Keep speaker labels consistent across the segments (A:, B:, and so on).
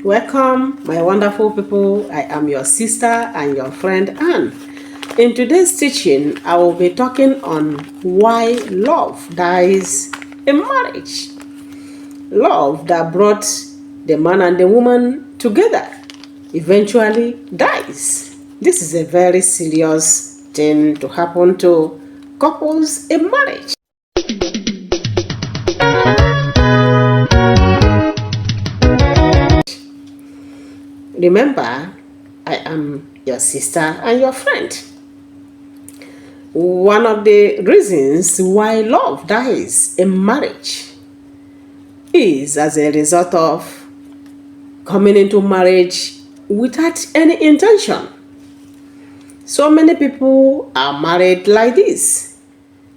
A: Welcome, my wonderful people. I am your sister and your friend Anne. In today's teaching, I will be talking on why love dies in marriage. Love that brought the man and the woman together eventually dies. This is a very serious thing to happen to couples in marriage. Remember, I am your sister and your friend. One of the reasons why love dies in marriage is as a result of coming into marriage without any intention. So many people are married like this.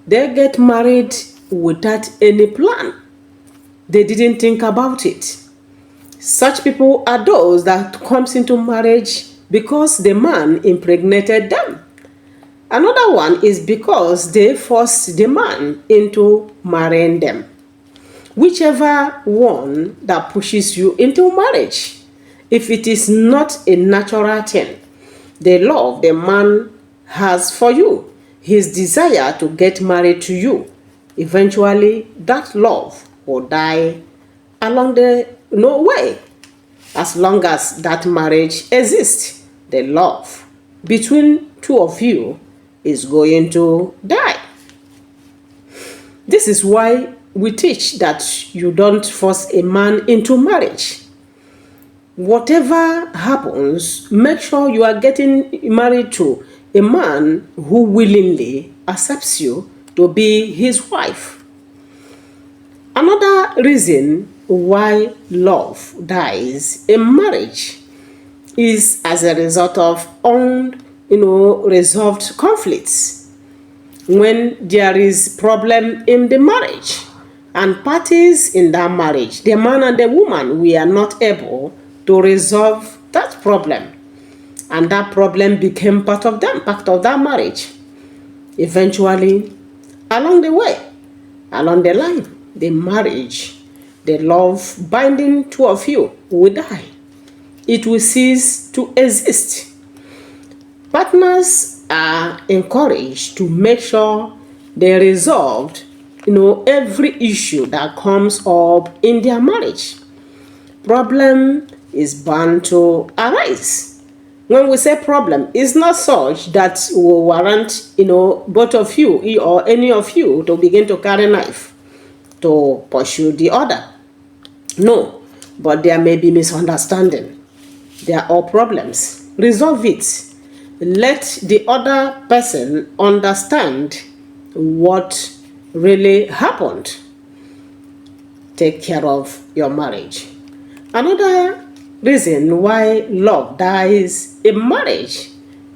A: They get married without any plan. They didn't think about it. Such people are those that comes into marriage because the man impregnated them. Another one is because they forced the man into marrying them. Whichever one that pushes you into marriage, if it is not a natural thing, the love the man has for you, his desire to get married to you, eventually that love will die along the way. As long as that marriage exists, the love between two of you is going to die. This is why we teach that you don't force a man into marriage. Whatever happens, make sure you are getting married to a man who willingly accepts you to be his wife. Another reason why love dies in marriage is as a result of unresolved conflicts. When there is problem in the marriage and parties in that marriage, the man and the woman, we are not able to resolve that problem, and that problem became part of that marriage. Eventually, along the line, the marriage, the love binding two of you will die. It will cease to exist. Partners are encouraged to make sure they resolve every issue that comes up in their marriage. Problem is bound to arise. When we say problem, it's not such that will warrant both of you or any of you to begin to carry knife to pursue the other. No, but there may be misunderstanding. There are all problems. Resolve it. Let the other person understand what really happened. Take care of your marriage. Another reason why love dies in marriage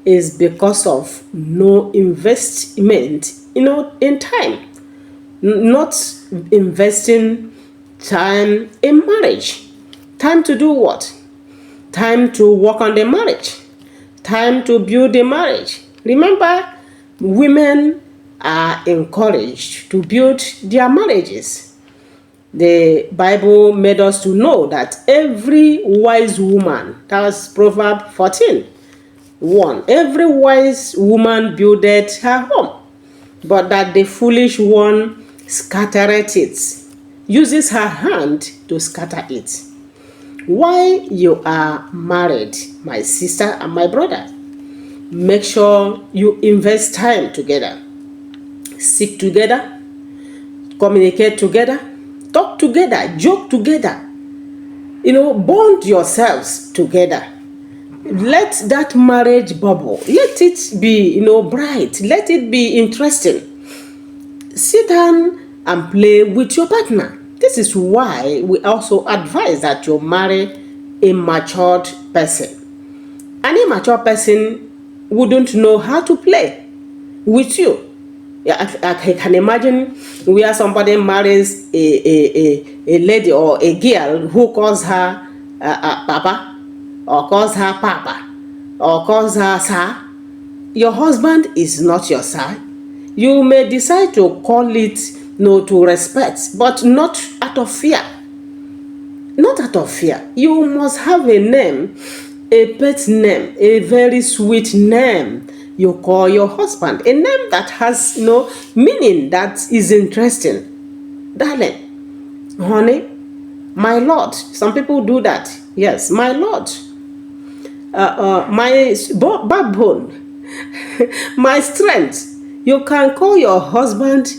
A: is because of no investment in time. Not investing time in marriage. Time to do what? Time to work on the marriage. Time to build the marriage. Remember, women are encouraged to build their marriages. The Bible made us to know that every wise woman, that's Proverbs 14:1, every wise woman buildeth her home, but that the foolish one scattereth it, uses her hand to scatter it. While you are married, my sister and my brother, make sure you invest time together. Sit together, communicate together, talk together, joke together. Bond yourselves together. Let that marriage bubble, let it be, bright, let it be interesting. Sit down and play with your partner. This is why we also advise that you marry a matured person. An immature person wouldn't know how to play with you. I can imagine where somebody marries a lady or a girl who calls her papa, or calls her papa, or calls her sir. Your husband is not your sir. You may decide to call it to respect, but not out of fear. not out of fear. You must have a name, a pet name, a very sweet name you call your husband, a name that has meaning, that is interesting. Darling, honey, my lord. Some people do that. Yes, my lord, my backbone, my strength. You can call your husband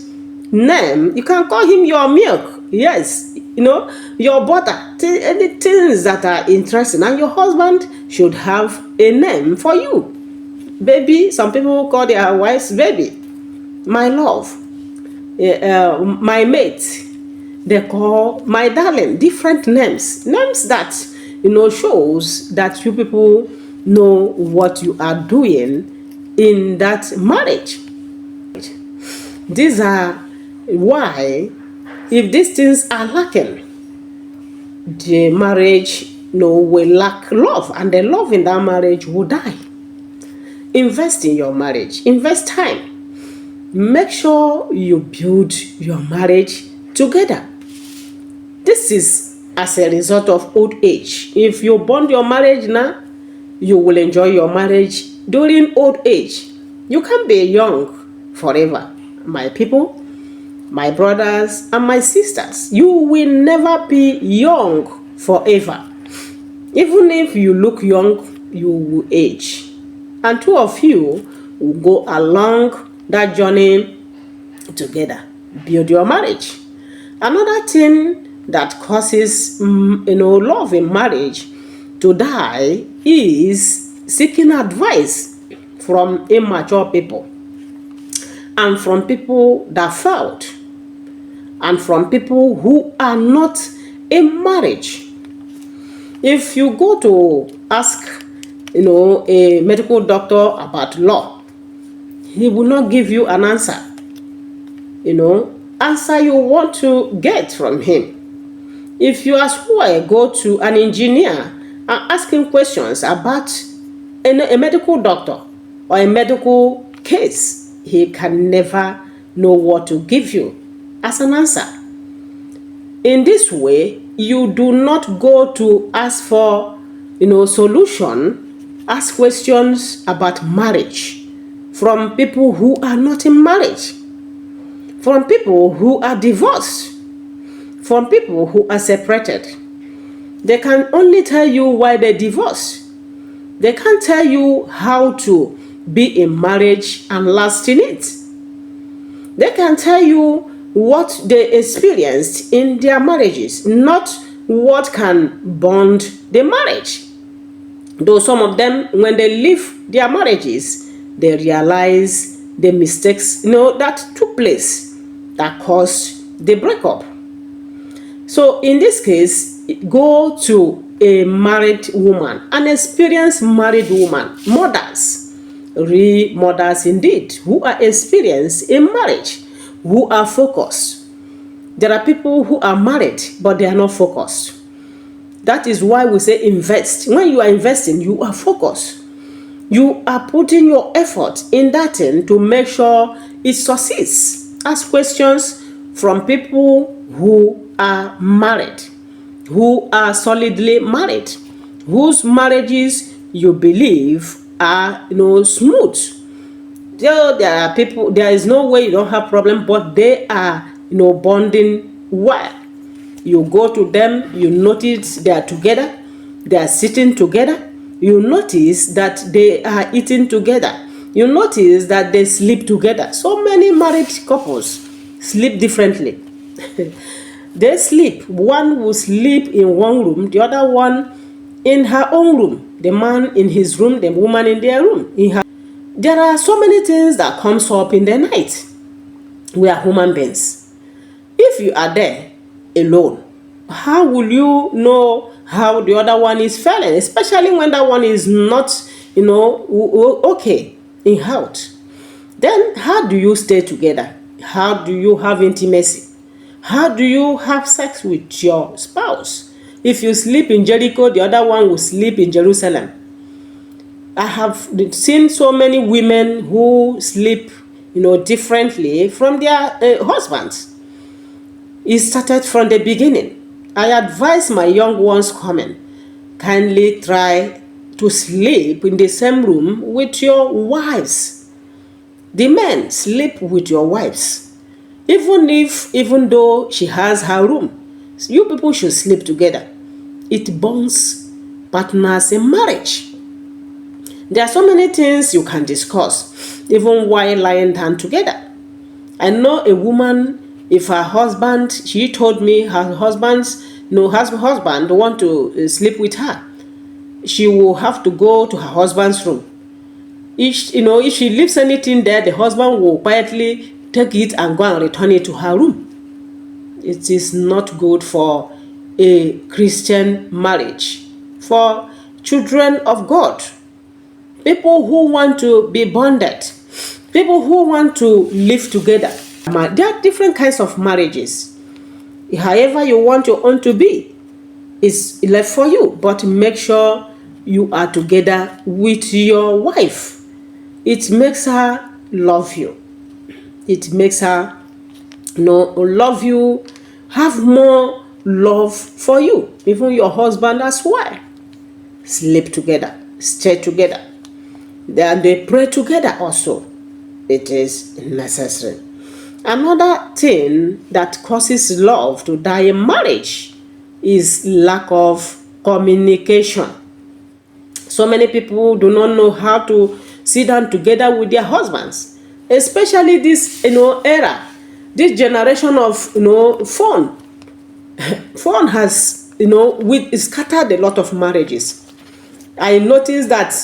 A: name. You can call him your milk. Yes, your butter. Any things that are interesting, and your husband should have a name for you. Baby. Some people call their wives baby, my love, my mate. They call my darling. Different names that shows that you people know what you are doing in that marriage. These are why, if these things are lacking, the marriage will lack love, and the love in that marriage will die. Invest in your marriage. Invest time. Make sure you build your marriage together. This is as a result of old age. If you bond your marriage now, you will enjoy your marriage during old age. You can't be young forever. My people, my brothers and my sisters, you will never be young forever. Even if you look young, you will age. And two of you will go along that journey together. Build your marriage. Another thing that causes love in marriage to die is seeking advice from immature people, and from people that failed, and from people who are not in marriage. If you go to ask a medical doctor about law, he will not give you an answer you want to get from him. If you as well go to an engineer and ask him questions about a medical doctor or a medical case, he can never know what to give you as an answer. In this way, you do not go to ask for solution. Ask questions about marriage from people who are not in marriage, from people who are divorced, from people who are separated. They can only tell you why they divorced. They can't tell you how to be in marriage and last in it. They can tell you what they experienced in their marriages, not what can bond the marriage. Though some of them, when they leave their marriages, they realize the mistakes that took place that caused the breakup. So in this case, go to a married woman, an experienced married woman, mothers, real mothers indeed, who are experienced in marriage, who are focused. There are people who are married, but they are not focused. That is why we say invest. When you are investing, you are focused. You are putting your effort in that thing to make sure it succeeds. Ask questions from people who are married, who are solidly married, whose marriages you believe are smooth. There are people, there is no way you don't have problem, but they are bonding well. You go to them, you notice they are together, they are sitting together, you notice that they are eating together, you notice that they sleep together. So many married couples sleep differently. They sleep. One will sleep in one room, the other one in her own room. The man in his room, the woman in their room. There are so many things that comes up in the night. We are human beings. If you are there alone, how will you know how the other one is feeling, especially when that one is not okay in health? Then how do you stay together? How do you have intimacy? How do you have sex with your spouse? If you sleep in Jericho, the other one will sleep in Jerusalem. I have seen so many women who sleep differently from their husbands. It started from the beginning. I advise my young ones coming, kindly try to sleep in the same room with your wives. The men, sleep with your wives. Even though she has her room, you people should sleep together. It bonds partners in marriage. There are so many things you can discuss, even while lying down together. I know a woman, if her husband, she told me her husband's no husband want to sleep with her, she will have to go to her husband's room. If she leaves anything there, the husband will quietly take it and go and return it to her room. It is not good for a Christian marriage, for children of God, people who want to be bonded, people who want to live together. There are different kinds of marriages. However you want your own to be is left for you, but make sure you are together with your wife. It makes her love you. It makes her love you, have more love for you, even your husband as well. Sleep together, stay together. Then they pray together also. It is necessary. Another thing that causes love to die in marriage is lack of communication. So many people do not know how to sit down together with their husbands, especially this era, this generation of phone. Phone has scattered a lot of marriages. I noticed that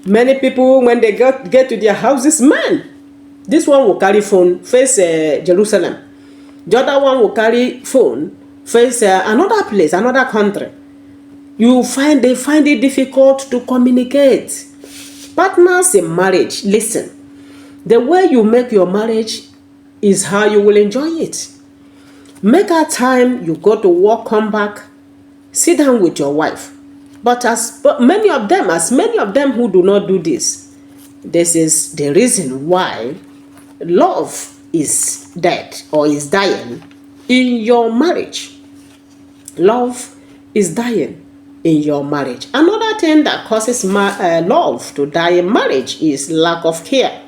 A: many people, when they get to their houses, man, this one will carry phone face Jerusalem, the other one will carry phone face another place, another country. They find it difficult to communicate. Partners in marriage, listen, the way you make your marriage is how you will enjoy it. Make a time, you go to work, come back, sit down with your wife. But many of them who do not do this, this is the reason why love is dead or is dying in your marriage. Love is dying in your marriage. Another thing that causes love to die in marriage is lack of care.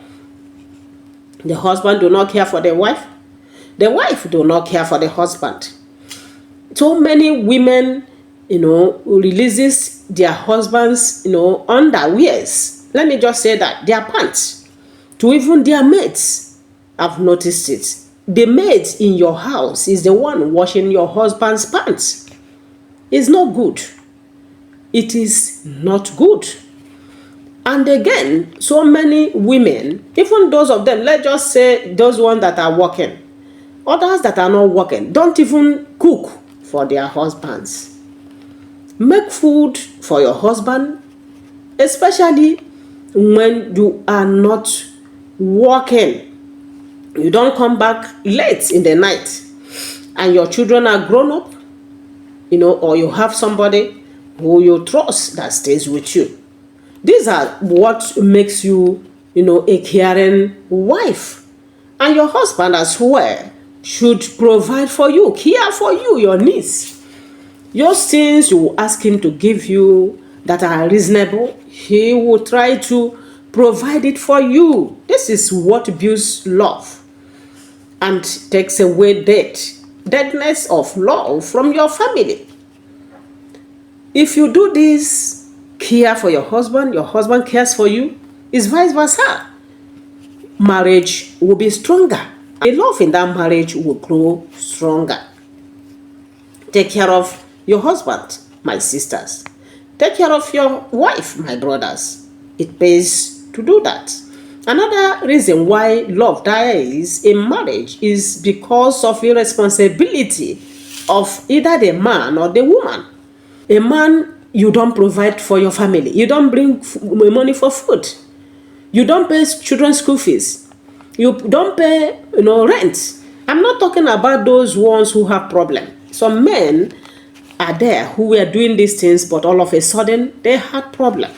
A: The husband do not care for the wife. The wife do not care for the husband. So many women, releases their husbands, underwears. Let me just say that their pants to even their mates. I've noticed it. The maid in your house is the one washing your husband's pants. It's not good. It is not good. And again, so many women, even those of them, let's just say those ones that are working, others that are not working, don't even cook for their husbands. Make food for your husband, especially when you are not working. You don't come back late in the night and your children are grown up, or you have somebody who you trust that stays with you. These are what makes you, a caring wife. And your husband as well should provide for you, care for you, your needs. Your things you will ask him to give you that are reasonable, he will try to provide it for you. This is what builds love and takes away deadness of love from your family. If you do this, care for your husband cares for you, it's vice versa. Marriage will be stronger. The love in that marriage will grow stronger. Take care of your husband, my sisters. Take care of your wife, my brothers. It pays to do that. Another reason why love dies in marriage is because of irresponsibility of either the man or the woman. A man, you don't provide for your family. You don't bring money for food. You don't pay children's school fees. You don't pay, rent. I'm not talking about those ones who have problem. Some men are there who were doing these things, but all of a sudden they had problem.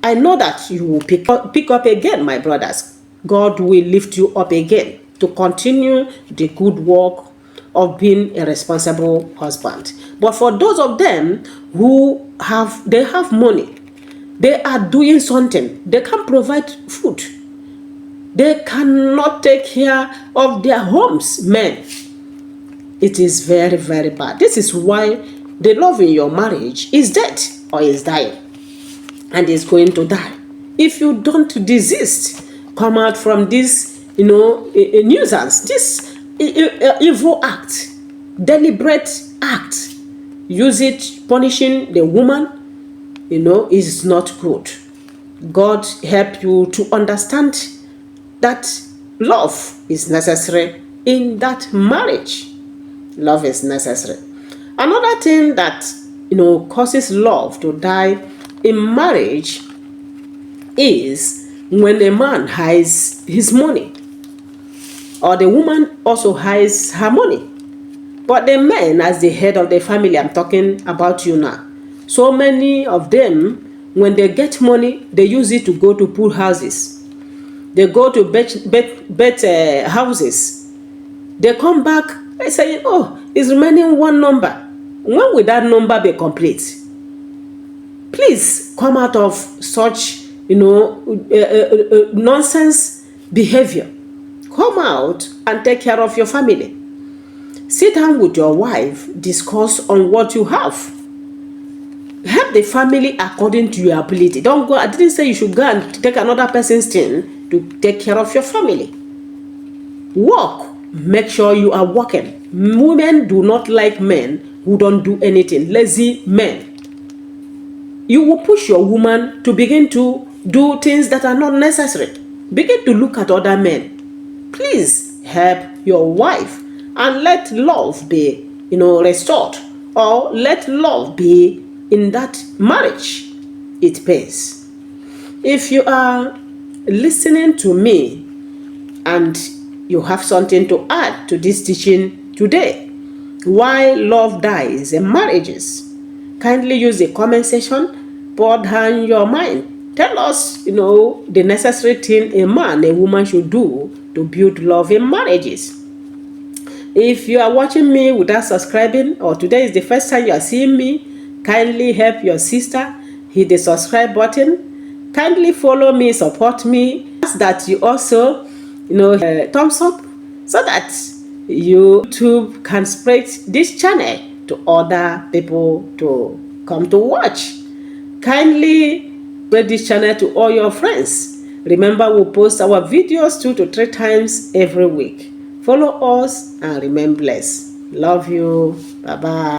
A: I know that you will pick up again, my brothers. God will lift you up again to continue the good work of being a responsible husband. But for those of them who have money, they are doing something, they can provide food, they cannot take care of their homes, men. It is very, very bad. This is why the love in your marriage is dead or is dying and is going to die. If you don't desist, come out from this, a nuisance, this evil act, deliberate act, use it punishing the woman, is not good. God help you to understand that love is necessary in that marriage. Love is necessary. Another thing that causes love to die in marriage is when a man hides his money, or the woman also hides her money. But the man, as the head of the family, I'm talking about you now, so many of them, when they get money, they use it to go to pool houses. They go to bet houses. They come back and say, oh, it's remaining one number. When will that number be complete? Please come out of such, nonsense behavior. Come out and take care of your family. Sit down with your wife, discuss on what you have. Help the family according to your ability. Don't go, I didn't say you should go and take another person's thing to take care of your family. Work. Make sure you are working. Women do not like men who don't do anything. Lazy men. You will push your woman to begin to do things that are not necessary. Begin to look at other men. Please help your wife and let love be, restored, or let love be in that marriage. It pays. If you are listening to me and you have something to add to this teaching today, why love dies in marriages, kindly use the comment section, pour down your mind. Tell us, the necessary thing a man, a woman should do to build love in marriages. If you are watching me without subscribing, or today is the first time you are seeing me, kindly help your sister, hit the subscribe button. Kindly follow me, support me. Ask that you also, thumbs up, so that YouTube can spread this channel to other people to come to watch. Kindly spread this channel to all your friends. Remember, we post our videos 2 to 3 times every week. Follow us and remain blessed. Love you. Bye-bye.